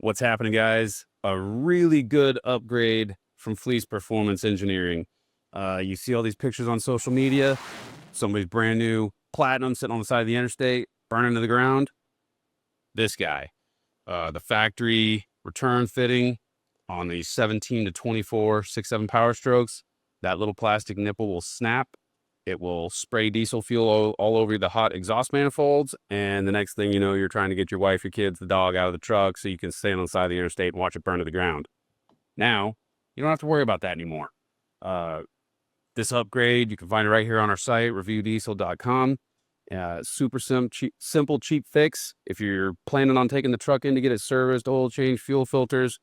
What's happening, guys? A really good upgrade from Fleece Performance Engineering. You see all these pictures on social media. Somebody's brand new Platinum sitting on the side of the interstate, burning to the ground. This guy, the factory return fitting on the 17 to 24 6.7 Powerstrokes. That little plastic nipple will snap. It will spray diesel fuel all over the hot exhaust manifolds. And the next thing you know, you're trying to get your wife, your kids, the dog out of the truck so you can stand on the side of the interstate and watch it burn to the ground. Now, you don't have to worry about that anymore. This upgrade, you can find it right here on our site, reviewdiesel.com. Super simple, cheap fix. If you're planning on taking the truck in to get it serviced, oil change, fuel filters,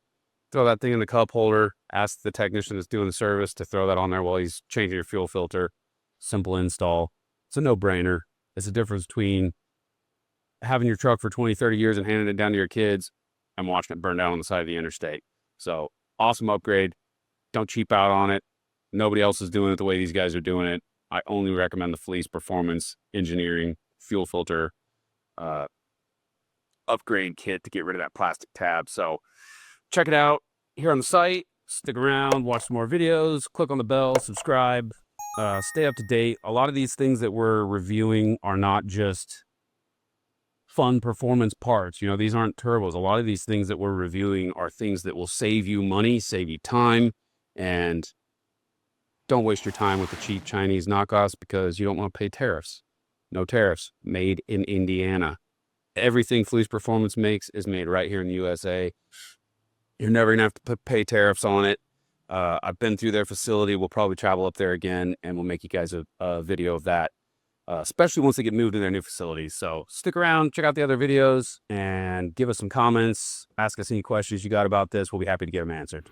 throw that thing in the cup holder. Ask the technician that's doing the service to throw that on there while he's changing your fuel filter. Simple install. It's a no-brainer. It's the difference between having your truck for 20, 30 years and handing it down to your kids and watching it burn down on the side of the interstate. So, awesome upgrade. Don't cheap out on it. Nobody else is doing it the way these guys are doing it. I only recommend the Fleece Performance Engineering fuel filter upgrade kit to get rid of that plastic tab. So, check it out here on the site. Stick around, watch some more videos, click on the bell, subscribe. Stay up to date. A lot of these things that we're reviewing are not just fun performance parts. You know, these aren't turbos. A lot of these things that we're reviewing are things that will save you money, save you time, and don't waste your time with the cheap Chinese knockoffs because you don't want to pay tariffs. No tariffs. Made in Indiana. Everything Fleece Performance makes is made right here in the USA. You're never going to have to pay tariffs on it. I've been through their facility. We'll probably travel up there again, and we'll make you guys a video of that, especially once they get moved to their new facilities. So stick around, check out the other videos, and give us some comments. Ask us any questions you got about this. We'll be happy to get them answered.